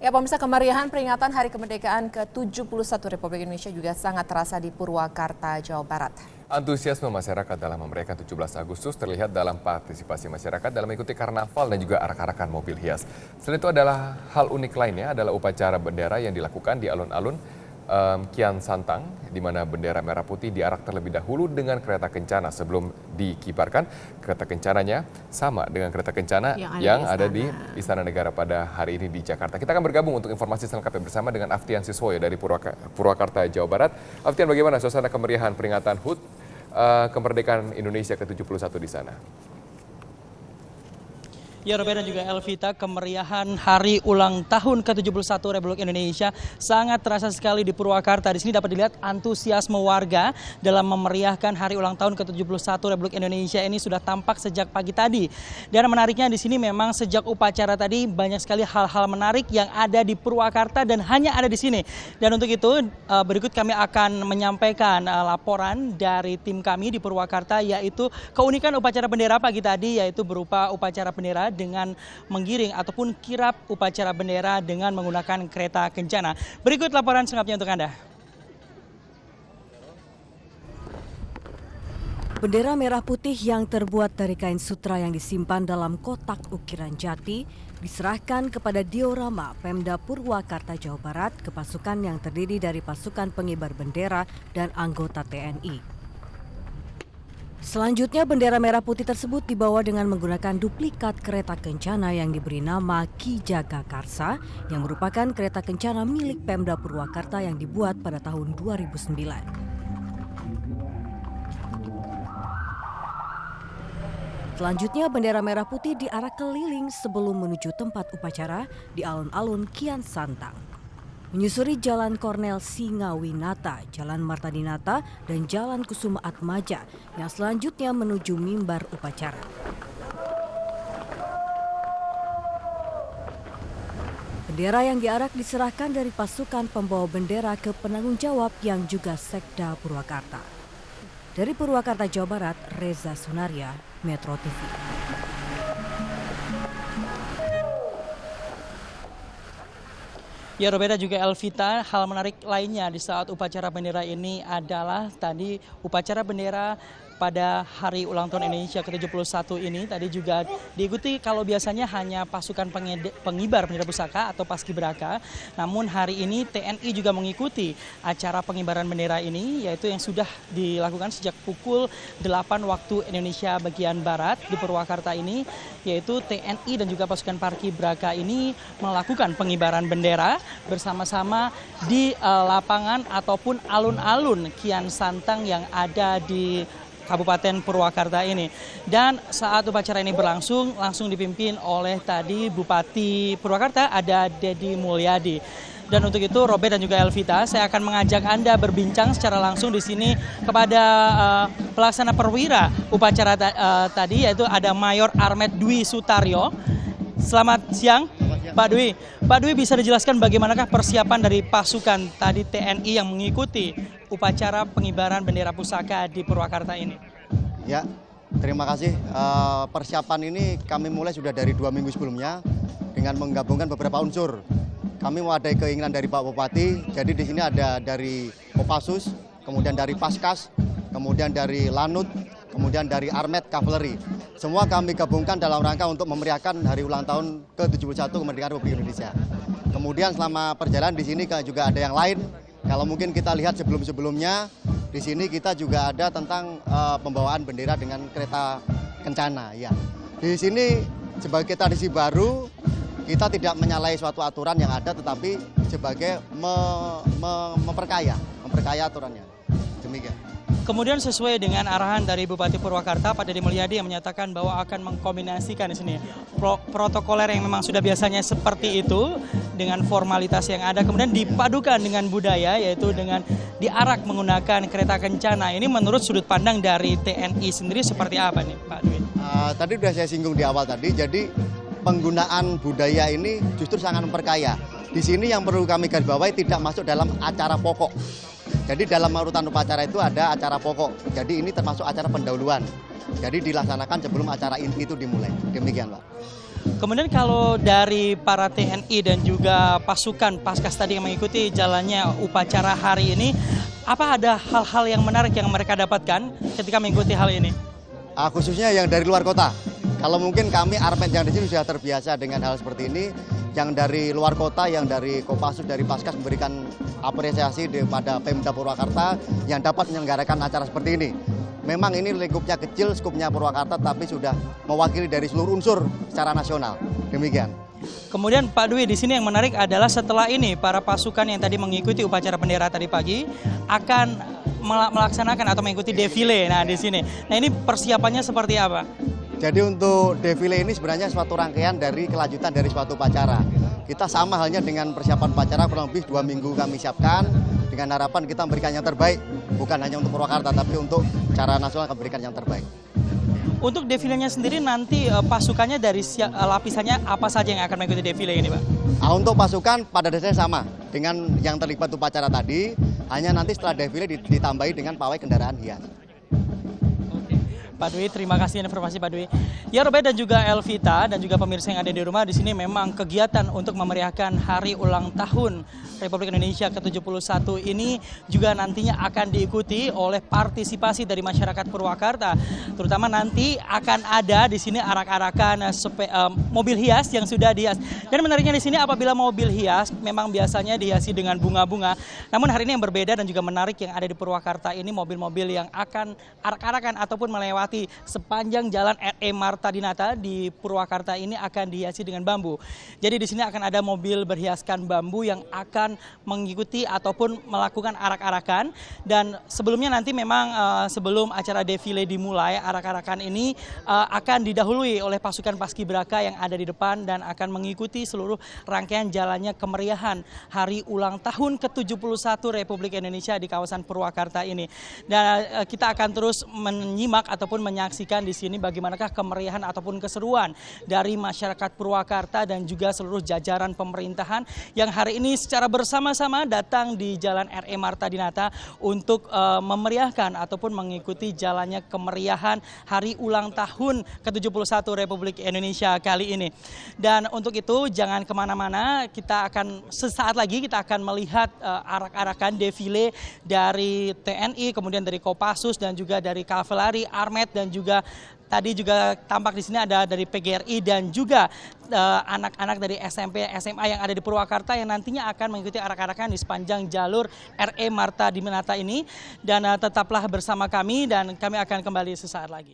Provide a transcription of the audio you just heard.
Ya, pemirsa, kemeriahan peringatan Hari Kemerdekaan ke-71 Republik Indonesia juga sangat terasa di Purwakarta, Jawa Barat. Antusiasme masyarakat dalam memeriahkan 17 Agustus terlihat dalam partisipasi masyarakat dalam mengikuti karnaval dan juga arak-arakan mobil hias. Selain itu adalah hal unik lainnya adalah upacara bendera yang dilakukan di alun-alun Kian Santang, di mana bendera merah putih diarak terlebih dahulu dengan kereta kencana sebelum dikibarkan. Kereta kencananya sama dengan kereta kencana yang ada di Istana Negara pada hari ini di Jakarta. Kita akan bergabung untuk informasi selengkapnya bersama dengan Aftian Siswoyo dari Purwakarta, Jawa Barat. Aftian, bagaimana suasana kemeriahan peringatan HUT kemerdekaan Indonesia ke-71 di sana? Ya, Robert dan juga Elvita, kemeriahan hari ulang tahun ke-71 Republik Indonesia sangat terasa sekali di Purwakarta. Di sini dapat dilihat antusiasme warga dalam memeriahkan hari ulang tahun ke-71 Republik Indonesia ini sudah tampak sejak pagi tadi. Dan menariknya di sini memang sejak upacara tadi banyak sekali hal-hal menarik yang ada di Purwakarta dan hanya ada di sini. Dan untuk itu berikut kami akan menyampaikan laporan dari tim kami di Purwakarta, yaitu keunikan upacara bendera pagi tadi, yaitu berupa upacara bendera dengan menggiring ataupun kirap upacara bendera dengan menggunakan kereta kencana. Berikut laporan selengkapnya untuk Anda. Bendera merah putih yang terbuat dari kain sutra yang disimpan dalam kotak ukiran jati diserahkan kepada diorama Pemda Purwakarta, Jawa Barat ke pasukan yang terdiri dari pasukan pengibar bendera dan anggota TNI. Selanjutnya, bendera merah putih tersebut dibawa dengan menggunakan duplikat kereta kencana yang diberi nama Ki Jaga Karsa, yang merupakan kereta kencana milik Pemda Purwakarta yang dibuat pada tahun 2009. Selanjutnya, bendera merah putih diarak keliling sebelum menuju tempat upacara di alun-alun Kian Santang. Menyusuri Jalan Kornel Singawinata, Jalan Marta Dinata, dan Jalan Kusuma Atmaja yang selanjutnya menuju mimbar upacara. Bendera yang diarak diserahkan dari pasukan pembawa bendera ke penanggung jawab yang juga Sekda Purwakarta. Dari Purwakarta, Jawa Barat, Reza Sunaria, Metro TV. Ya, Roberta juga Elvita, hal menarik lainnya di saat upacara bendera ini adalah tadi upacara bendera pada hari ulang tahun Indonesia ke-71 ini tadi juga diikuti, kalau biasanya hanya pasukan pengibar bendera pusaka atau paskibraka, namun hari ini TNI juga mengikuti acara pengibaran bendera ini, yaitu yang sudah dilakukan sejak pukul 8 waktu Indonesia bagian Barat di Purwakarta ini, yaitu TNI dan juga pasukan paskibraka ini melakukan pengibaran bendera bersama-sama di lapangan ataupun alun-alun Kian Santang yang ada di Kabupaten Purwakarta ini. Dan saat upacara ini berlangsung, langsung dipimpin oleh tadi Bupati Purwakarta, ada Dedi Mulyadi. Dan untuk itu, Robert dan juga Elvita, saya akan mengajak Anda berbincang secara langsung di sini kepada pelaksana perwira upacara tadi, yaitu ada Mayor Armet Dwi Sutaryo. Selamat siang, Pak Dwi. Pak Dwi, bisa dijelaskan bagaimanakah persiapan dari pasukan tadi TNI yang mengikuti upacara pengibaran bendera pusaka di Purwakarta ini? Ya, terima kasih. Persiapan ini kami mulai sudah dari 2 minggu sebelumnya dengan menggabungkan beberapa unsur. Kami mewadai keinginan dari Pak Bupati, jadi di sini ada dari Kopassus, kemudian dari Paskas, kemudian dari Lanut, kemudian dari Armet Cavalry. Semua kami gabungkan dalam rangka untuk memeriahkan hari ulang tahun ke-71 kemerdekaan Republik Indonesia. Kemudian selama perjalanan di sini juga ada yang lain. Kalau mungkin kita lihat sebelum-sebelumnya, di sini kita juga ada tentang pembawaan bendera dengan kereta kencana. Ya. Di sini sebagai tradisi baru, kita tidak menyalahi suatu aturan yang ada, tetapi sebagai memperkaya aturannya. Demikian. Kemudian sesuai dengan arahan dari Bupati Purwakarta, Pak Dedi Mulyadi, yang menyatakan bahwa akan mengkombinasikan di sini protokoler yang memang sudah biasanya seperti itu dengan formalitas yang ada, kemudian dipadukan dengan budaya, yaitu dengan diarak menggunakan kereta kencana. Ini menurut sudut pandang dari TNI sendiri seperti apa nih, Pak Dwi? Tadi sudah saya singgung di awal tadi, jadi penggunaan budaya ini justru sangat memperkaya. Di sini yang perlu kami garis bawahi tidak masuk dalam acara pokok. Jadi dalam urutan upacara itu ada acara pokok. Jadi ini termasuk acara pendahuluan. Jadi dilaksanakan sebelum acara inti itu dimulai. Demikian, Pak. Kemudian kalau dari para TNI dan juga pasukan Paskas tadi yang mengikuti jalannya upacara hari ini, apa ada hal-hal yang menarik yang mereka dapatkan ketika mengikuti hal ini? Khususnya yang dari luar kota. Kalau mungkin kami Armet yang di sini sudah terbiasa dengan hal seperti ini. Yang dari luar kota, yang dari Kopassus, dari Paskas memberikan apresiasi kepada Pemda Purwakarta yang dapat menyelenggarakan acara seperti ini. Memang ini lingkupnya kecil, skupnya Purwakarta, tapi sudah mewakili dari seluruh unsur secara nasional. Demikian. Kemudian Pak Dwi, di sini yang menarik adalah setelah ini para pasukan yang tadi mengikuti upacara bendera tadi pagi akan melaksanakan atau mengikuti defile. Nah, di sini. Nah, ini persiapannya seperti apa? Jadi untuk defile ini sebenarnya suatu rangkaian dari kelanjutan dari suatu upacara. Kita sama halnya dengan persiapan upacara kurang lebih 2 minggu kami siapkan dengan harapan kita memberikan yang terbaik. Bukan hanya untuk Purwakarta tapi untuk secara nasional akan memberikan yang terbaik. Untuk defilenya sendiri nanti pasukannya dari lapisannya apa saja yang akan mengikuti defile ini, Pak? Untuk pasukan pada dasarnya sama dengan yang terlibat upacara tadi, hanya nanti setelah defile ditambahi dengan pawai kendaraan hias. Pak Dwi, terima kasih informasi Pak Dwi. Ya, Robert dan juga Elvita dan juga pemirsa yang ada di rumah, di sini memang kegiatan untuk memeriahkan hari ulang tahun Republik Indonesia ke-71 ini juga nantinya akan diikuti oleh partisipasi dari masyarakat Purwakarta. Terutama nanti akan ada di sini arak-arakan mobil hias yang sudah dihias. Dan menariknya di sini apabila mobil hias memang biasanya dihiasi dengan bunga-bunga. Namun hari ini yang berbeda dan juga menarik yang ada di Purwakarta ini mobil-mobil yang akan arak-arakan ataupun melewati sepanjang jalan RE Marta Dinata di Purwakarta ini akan dihiasi dengan bambu. Jadi di sini akan ada mobil berhiaskan bambu yang akan mengikuti ataupun melakukan arak-arakan. Dan sebelumnya nanti memang sebelum acara defile dimulai, arak-arakan ini akan didahului oleh pasukan Paskibraka yang ada di depan dan akan mengikuti seluruh rangkaian jalannya kemeriahan hari ulang tahun ke-71 Republik Indonesia di kawasan Purwakarta ini. Dan kita akan terus menyimak ataupun menyaksikan di sini bagaimanakah kemeriahan ataupun keseruan dari masyarakat Purwakarta dan juga seluruh jajaran pemerintahan yang hari ini secara bersama-sama datang di Jalan RE Marta Dinata untuk memeriahkan ataupun mengikuti jalannya kemeriahan hari ulang tahun ke-71 Republik Indonesia kali ini. Dan untuk itu jangan kemana-mana, kita akan sesaat lagi kita akan melihat arak-arakan defile dari TNI, kemudian dari Kopassus dan juga dari Kavaleri, Armet dan juga tadi juga tampak di sini ada dari PGRI dan juga anak-anak dari SMP, SMA yang ada di Purwakarta yang nantinya akan mengikuti arak-arakan di sepanjang jalur RE Marta Dinata ini. Dan tetaplah bersama kami dan kami akan kembali sesaat lagi.